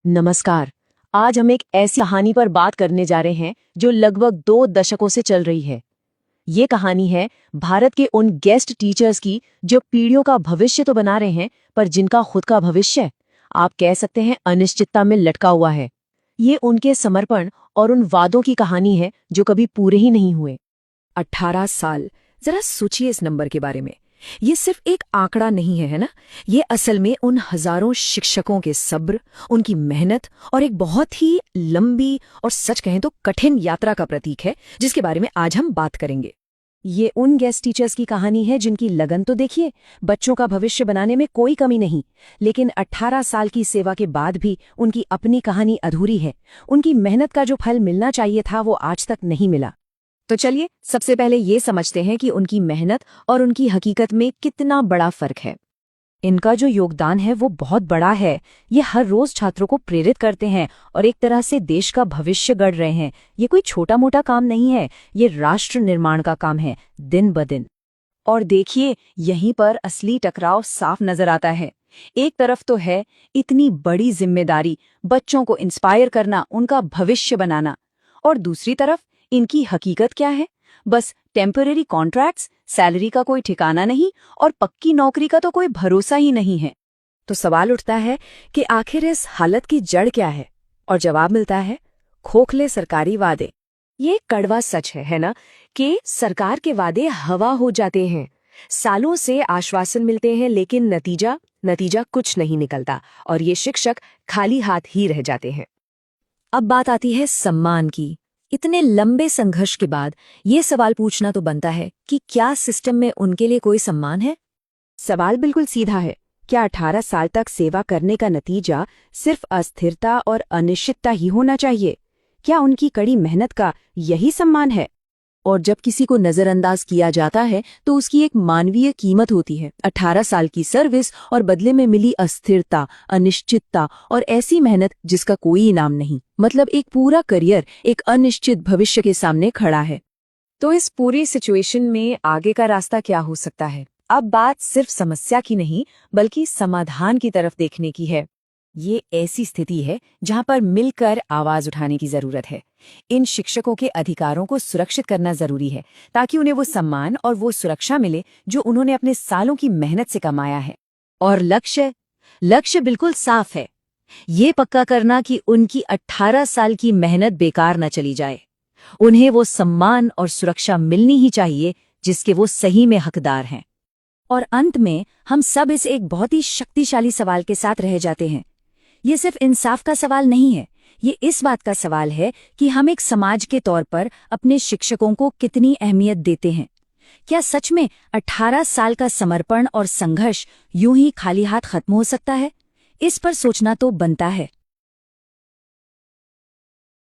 नमस्कार। आज हम एक ऐसी कहानी पर बात करने जा रहे हैं जो लगभग 2 दशकों से चल रही है। ये कहानी है भारत के उन गेस्ट टीचर्स की जो पीढ़ियों का भविष्य तो बना रहे हैं, पर जिनका खुद का भविष्य आप कह सकते हैं अनिश्चितता में लटका हुआ है। ये उनके समर्पण और उन वादों की कहानी है जो कभी पूरे ही नहीं हुए। 18 साल। जरा सोचिए इस नंबर के बारे में। ये सिर्फ एक आंकड़ा नहीं है ना? ये असल में उन हजारों शिक्षकों के सब्र, उनकी मेहनत और एक बहुत ही लंबी और सच कहें तो कठिन यात्रा का प्रतीक है, जिसके बारे में आज हम बात करेंगे। ये उन गेस्ट टीचर्स की कहानी है जिनकी लगन तो देखिए, बच्चों का भविष्य बनाने में कोई कमी नहीं, लेकिन 18 साल की सेवा के बाद भी उनकी अपनी कहानी अधूरी है। उनकी मेहनत का जो फल मिलना चाहिए था वो आज तक नहीं मिला। तो चलिए सबसे पहले ये समझते हैं कि उनकी मेहनत और उनकी हकीकत में कितना बड़ा फर्क है। इनका जो योगदान है वो बहुत बड़ा है। ये हर रोज छात्रों को प्रेरित करते हैं और एक तरह से देश का भविष्य गढ़ रहे हैं। ये कोई छोटा मोटा काम नहीं है, ये राष्ट्र निर्माण का काम है, दिन ब दिन। और देखिए, यहीं पर असली टकराव साफ नजर आता है। एक तरफ तो है इतनी बड़ी जिम्मेदारी, बच्चों को इंस्पायर करना, उनका भविष्य बनाना, और दूसरी तरफ इनकी हकीकत क्या है? बस टेम्पररी कॉन्ट्रैक्ट्स, सैलरी का कोई ठिकाना नहीं और पक्की नौकरी का तो कोई भरोसा ही नहीं है। तो सवाल उठता है कि आखिर इस हालत की जड़ क्या है? और जवाब मिलता है खोखले सरकारी वादे। ये कड़वा सच है ना, कि सरकार के वादे हवा हो जाते हैं। सालों से आश्वासन मिलते हैं, लेकिन नतीजा कुछ नहीं निकलता और ये शिक्षक खाली हाथ ही रह जाते हैं। अब बात आती है सम्मान की। इतने लंबे संघर्ष के बाद ये सवाल पूछना तो बनता है कि क्या सिस्टम में उनके लिए कोई सम्मान है? सवाल बिल्कुल सीधा है। क्या 18 साल तक सेवा करने का नतीजा सिर्फ अस्थिरता और अनिश्चितता ही होना चाहिए? क्या उनकी कड़ी मेहनत का यही सम्मान है? और जब किसी को नजरअंदाज किया जाता है तो उसकी एक मानवीय कीमत होती है। 18 साल की सर्विस और बदले में मिली अस्थिरता, अनिश्चितता और ऐसी मेहनत जिसका कोई इनाम नहीं। मतलब एक पूरा करियर एक अनिश्चित भविष्य के सामने खड़ा है। तो इस पूरी सिचुएशन में आगे का रास्ता क्या हो सकता है? अब बात सिर्फ समस्या की नहीं, बल्कि समाधान की तरफ देखने की है। ये ऐसी स्थिति है जहां पर मिलकर आवाज उठाने की जरूरत है। इन शिक्षकों के अधिकारों को सुरक्षित करना जरूरी है, ताकि उन्हें वो सम्मान और वो सुरक्षा मिले जो उन्होंने अपने सालों की मेहनत से कमाया है। और लक्ष्य बिल्कुल साफ है। ये पक्का करना कि उनकी 18 साल की मेहनत बेकार न चली जाए। उन्हें वो सम्मान और सुरक्षा मिलनी ही चाहिए जिसके वो सही में हकदार हैं। और अंत में हम सब इस एक बहुत ही शक्तिशाली सवाल के साथ रह जाते हैं। ये सिर्फ इंसाफ का सवाल नहीं है, ये इस बात का सवाल है कि हम एक समाज के तौर पर अपने शिक्षकों को कितनी अहमियत देते हैं। क्या सच में 18 साल का समर्पण और संघर्ष यूं ही खाली हाथ खत्म हो सकता है? इस पर सोचना तो बनता है।